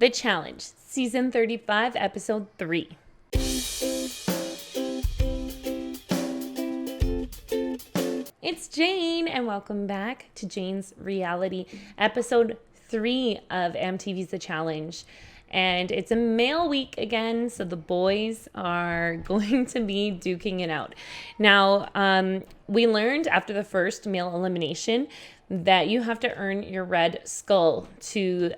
The Challenge, Season 35, Episode 3. It's Jane, and welcome back to Jane's Reality, Episode 3 of MTV's The Challenge. And it's a male week again, so the boys are going to be duking it out. Now, we learned after the first male elimination that you have to earn your red skull to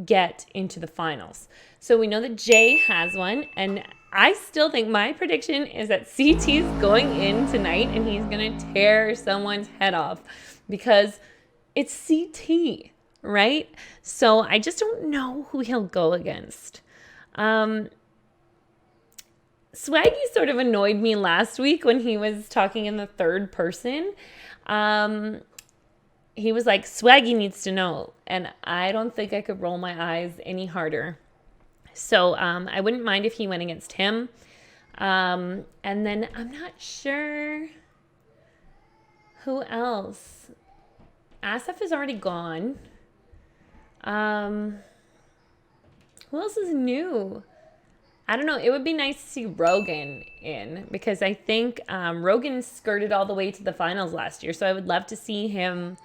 get into the finals. So we know that Jay has one, and I still think my prediction is that CT's going in tonight and he's going to tear someone's head off because it's CT, right? So I just don't know who he'll go against. Swaggy sort of annoyed me last week when he was talking in the third person. He was like, Swaggy needs to know. And I don't think I could roll my eyes any harder. So I wouldn't mind if he went against him. And then I'm not sure who else. Asaf is already gone. Who else is new? I don't know. It would be nice to see Rogan in because I think Rogan skirted all the way to the finals last year. So I would love to see him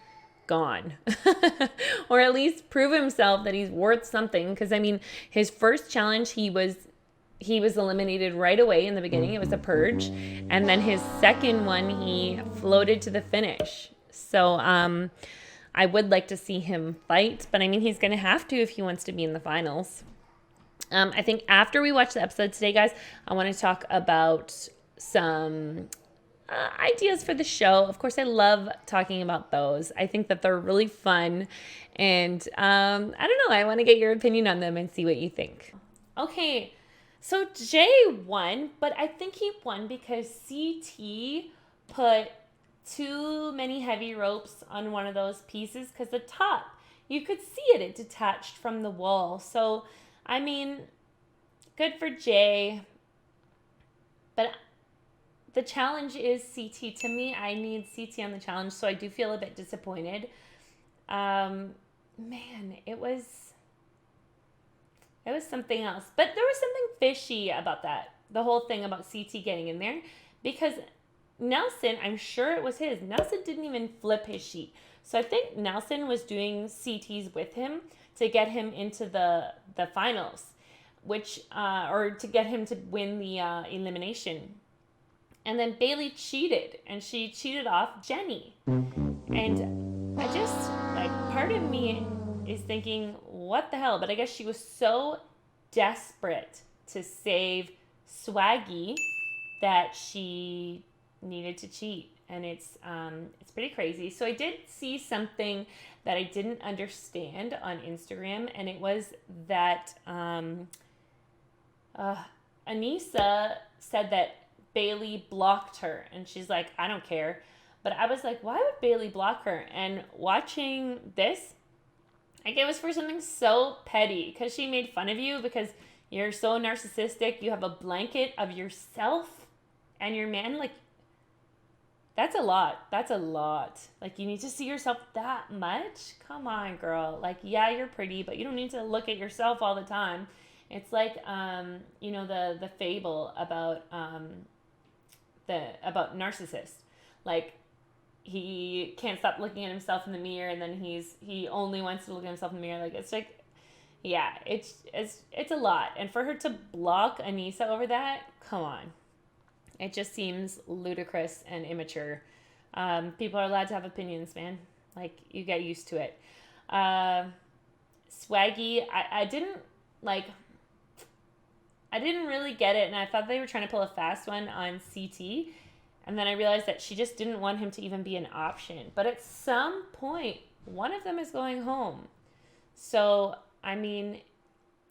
gone or at least prove himself that he's worth something. Because I mean, his first challenge, he was eliminated right away in the beginning. It was a purge. And then his second one, he floated to the finish. So I would like to see him fight, but I mean, he's going to have to if he wants to be in the finals. I think after we watch the episode today, guys, I want to talk about some ideas for the show. Of course, I love talking about those. I think that they're really fun. And I don't know. I want to get your opinion on them and see what you think. Okay, so Jay won, but I think he won because CT put too many heavy ropes on one of those pieces because the top, you could see it detached from the wall. So, I mean, good for Jay. But the challenge is CT. To me, I need CT on the challenge, so I do feel a bit disappointed. Man, it was something else. But there was something fishy about that, the whole thing about CT getting in there, because Nelson, I'm sure it was his. Nelson didn't even flip his sheet. So I think Nelson was doing CTs with him to get him into the finals, which or to get him to win the elimination. And then Bailey cheated, and she cheated off Jenny. And I just, like, part of me is thinking, what the hell? But I guess she was so desperate to save Swaggy that she needed to cheat. And it's pretty crazy. So I did see something that I didn't understand on Instagram, and it was that Aneesa said that Bailey blocked her, and she's like, I don't care. But I was like, why would Bailey block her? And watching this, like, it was for something so petty, because she made fun of you because you're so narcissistic. You have a blanket of yourself and your man. Like, that's a lot. That's a lot. Like, you need to see yourself that much? Come on, girl. Like, yeah, you're pretty, but you don't need to look at yourself all the time. It's like, the fable about about narcissists. Like, he can't stop looking at himself in the mirror, and then he only wants to look at himself in the mirror. Like, it's like, yeah, it's a lot. And for her to block Aneesa over that, come on. It just seems ludicrous and immature. People are allowed to have opinions, man. Like, you get used to it. Swaggy, I didn't really get it, and I thought they were trying to pull a fast one on CT, and then I realized that she just didn't want him to even be an option. But at some point, one of them is going home. So, I mean,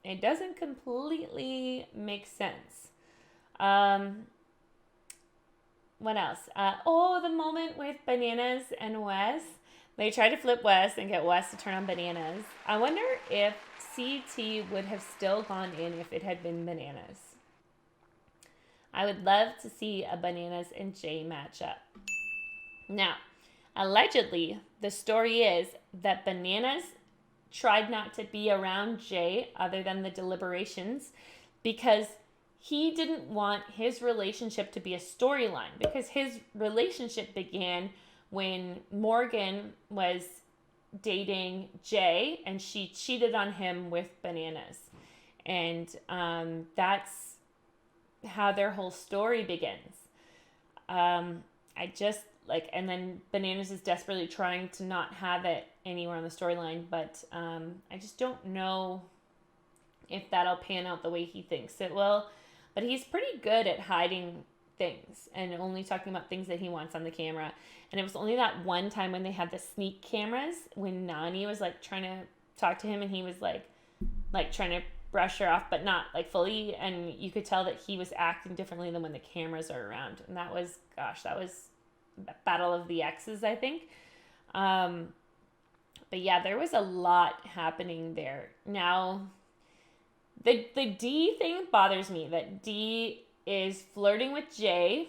it doesn't completely make sense. What else? The moment with Bananas and Wes. They tried to flip Wes and get Wes to turn on Bananas. I wonder if CT would have still gone in if it had been Bananas. I would love to see a Bananas and Jay matchup. Now, allegedly, the story is that Bananas tried not to be around Jay other than the deliberations because he didn't want his relationship to be a storyline, because his relationship began when Morgan was dating Jay and she cheated on him with Bananas. And that's how their whole story begins. I just like, and then Bananas is desperately trying to not have it anywhere on the storyline, but I just don't know if that'll pan out the way he thinks it will. But he's pretty good at hiding things and only talking about things that he wants on the camera. And it was only that one time when they had the sneak cameras when Nany was like trying to talk to him and he was like trying to brush her off, but not like fully. And you could tell that he was acting differently than when the cameras are around. And that was Battle of the Exes, I think. But yeah, there was a lot happening there. Now, the D thing bothers me, that D is flirting with Jay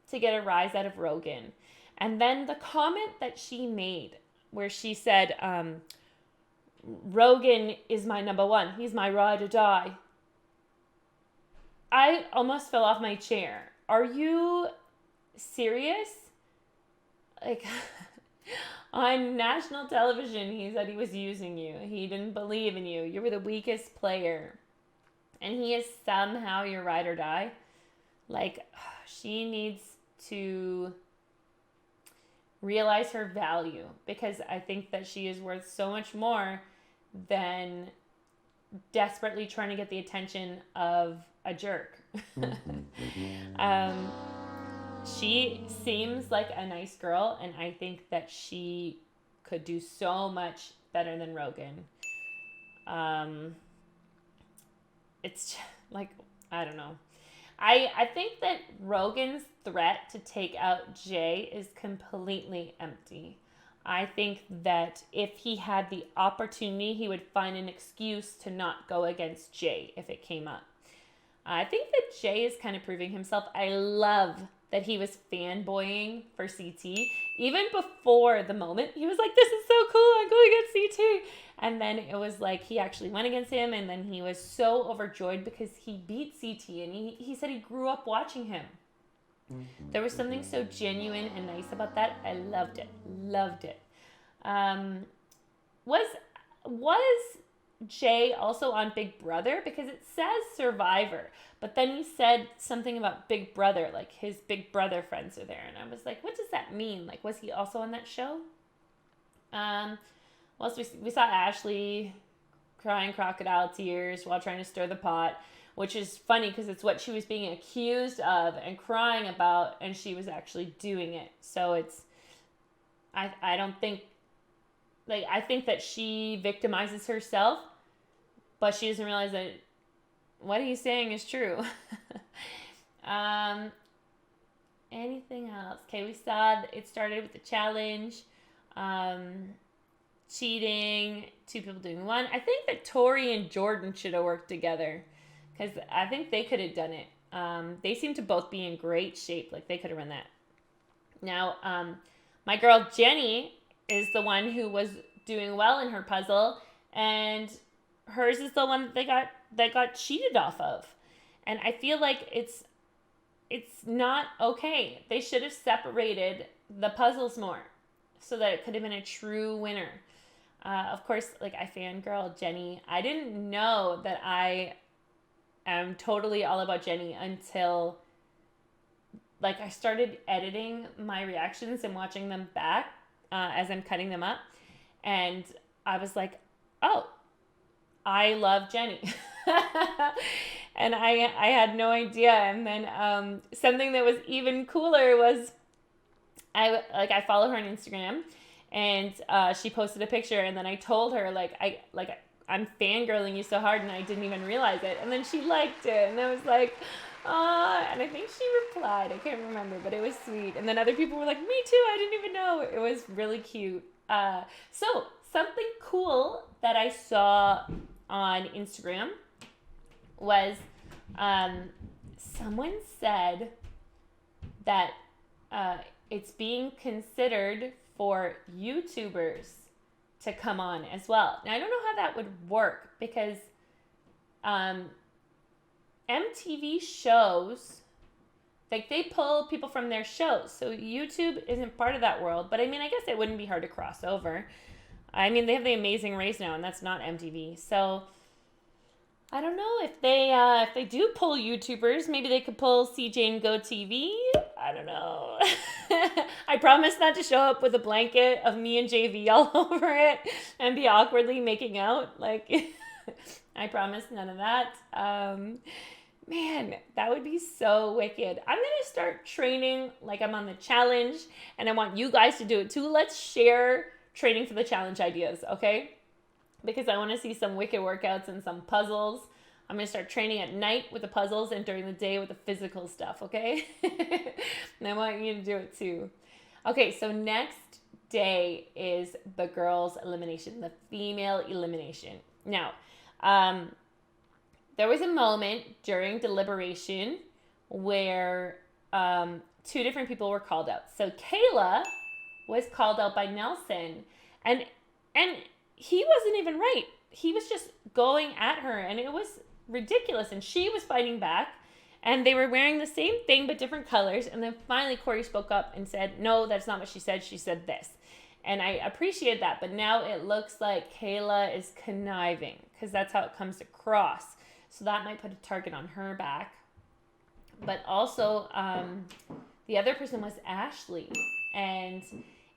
to get a rise out of Rogan. And then the comment that she made where she said, Rogan is my number one. He's my ride or die. I almost fell off my chair. Are you serious? Like, on national television, he said he was using you. He didn't believe in you. You were the weakest player. And he is somehow your ride or die. Like, she needs to realize her value, because I think that she is worth so much more than desperately trying to get the attention of a jerk. She seems like a nice girl, and I think that she could do so much better than Rogan. It's just, like, I don't know. I think that Rogan's threat to take out Jay is completely empty. I think that if he had the opportunity, he would find an excuse to not go against Jay if it came up. I think that Jay is kind of proving himself. I love that he was fanboying for CT. Even before the moment, he was like, this is so cool, I'm going against CT. And then it was like he actually went against him, and then he was so overjoyed because he beat CT, and he said he grew up watching him. There was something so genuine and nice about that. I loved it. Loved it. Was Jay also on Big Brother? Because it says Survivor, but then he said something about Big Brother, like his Big Brother friends are there. And I was like, what does that mean? Like, was he also on that show? Well, we saw Ashley crying crocodile tears while trying to stir the pot, which is funny because it's what she was being accused of and crying about, and she was actually doing it. So it's, I don't think, like, I think that she victimizes herself, but she doesn't realize that what he's saying is true. Anything else? Okay, we saw it started with the challenge. Cheating, two people doing one. I think that Tori and Jordan should have worked together, because I think they could have done it. They seem to both be in great shape. Like, they could have run that. Now, my girl Jenny is the one who was doing well in her puzzle, and hers is the one that got cheated off of. And I feel like it's not okay. They should have separated the puzzles more so that it could have been a true winner. Of course, like, I fangirl Jenny. I didn't know that I am totally all about Jenny until, like, I started editing my reactions and watching them back as I'm cutting them up. And I was like, oh, I love Jenny. And I had no idea. And then something that was even cooler was I follow her on Instagram, and she posted a picture, and then I told her I'm fangirling you so hard, and I didn't even realize it. And then she liked it, and I was like, ah, and I think she replied. I can't remember, but it was sweet. And then other people were like, me too, I didn't even know. It was really cute. So something cool that I saw on Instagram was someone said that it's being considered for YouTubers to come on as well. Now, I don't know how that would work because MTV shows, like they pull people from their shows. So YouTube isn't part of that world. But I mean, I guess it wouldn't be hard to cross over. I mean, they have The Amazing Race now, and that's not MTV. So I don't know if they do pull YouTubers. Maybe they could pull CJ and Go TV. I don't know. I promise not to show up with a blanket of me and JV all over it and be awkwardly making out. Like, I promise none of that. Man, that would be so wicked. I'm going to start training like I'm on the challenge, and I want you guys to do it too. Let's share training for the challenge ideas, okay? Because I want to see some wicked workouts and some puzzles. I'm going to start training at night with the puzzles and during the day with the physical stuff, okay? And I want you to do it too. Okay, so next day is the girls' elimination, the female elimination. Now, there was a moment during deliberation where 2 different people were called out. So Kayla was called out by Nelson, and he wasn't even right. He was just going at her, and it was ridiculous, and she was fighting back, and they were wearing the same thing but different colors. And then finally Corey spoke up and said, no, that's not what she said. She said this. And I appreciate that, but now it looks like Kayla is conniving because that's how it comes across. So that might put a target on her back. But also, the other person was Ashley. And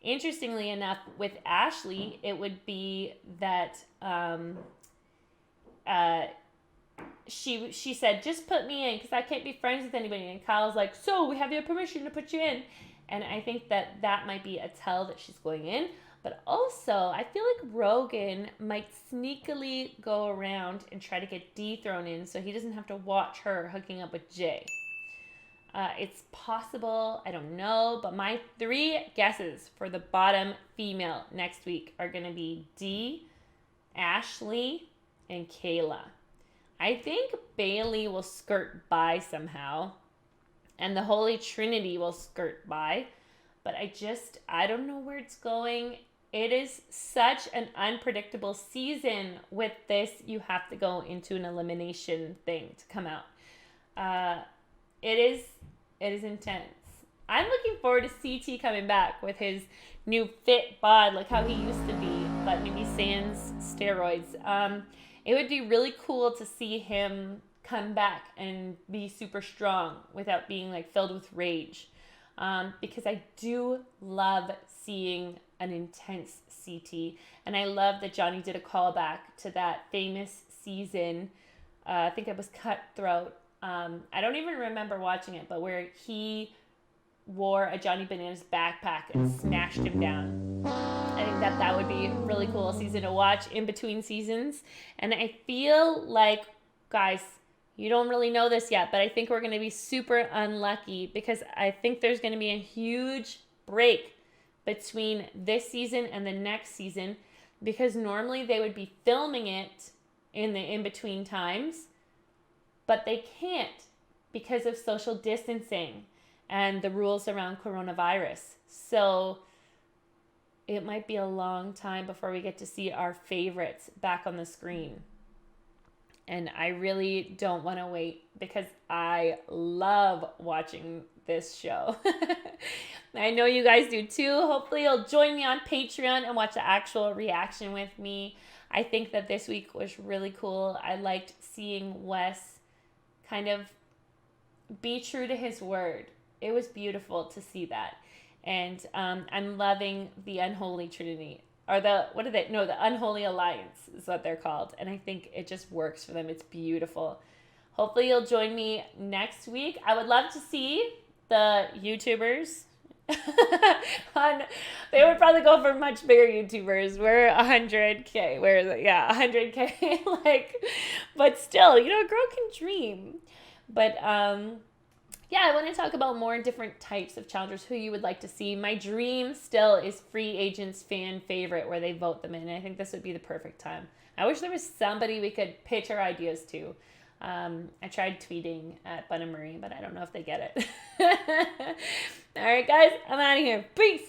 interestingly enough, with Ashley, it would be that she said, just put me in because I can't be friends with anybody. And Kyle's like, so we have your permission to put you in. And I think that might be a tell that she's going in. But also, I feel like Rogan might sneakily go around and try to get Dee thrown in so he doesn't have to watch her hooking up with Jay. It's possible, I don't know, but my 3 guesses for the bottom female next week are going to be Dee, Ashley, and Kayla. I think Bailey will skirt by somehow, and the Holy Trinity will skirt by, but I don't know where it's going. It is such an unpredictable season with this. You have to go into an elimination thing to come out. It is intense. I'm looking forward to CT coming back with his new fit bod, like how he used to be, but maybe sans steroids. It would be really cool to see him come back and be super strong without being like filled with rage. Because I do love seeing an intense CT. And I love that Johnny did a callback to that famous season. I think it was Cutthroat. I don't even remember watching it, but where he wore a Johnny Bananas backpack and smashed him down. I think that would be a really cool season to watch in between seasons. And I feel like, guys, you don't really know this yet, but I think we're going to be super unlucky because I think there's going to be a huge break between this season and the next season because normally they would be filming it in the in-between times, but they can't because of social distancing and the rules around coronavirus. So it might be a long time before we get to see our favorites back on the screen. And I really don't want to wait because I love watching this show. I know you guys do too. Hopefully you'll join me on Patreon and watch the actual reaction with me. I think that this week was really cool. I liked seeing Wes kind of be true to his word. It was beautiful to see that. And I'm loving the Unholy Trinity. Or the Unholy Alliance is what they're called. And I think it just works for them. It's beautiful. Hopefully you'll join me next week. I would love to see the YouTubers. They would probably go for much bigger YouTubers. We're 100K. Where is it? Yeah, 100K. But still, a girl can dream. But yeah, I want to talk about more different types of challengers, who you would like to see. My dream still is Free Agents fan favorite, where they vote them in. I think this would be the perfect time. I wish there was somebody we could pitch our ideas to. I tried tweeting at Bun and Marie, but I don't know if they get it. All right, guys, I'm out of here. Peace.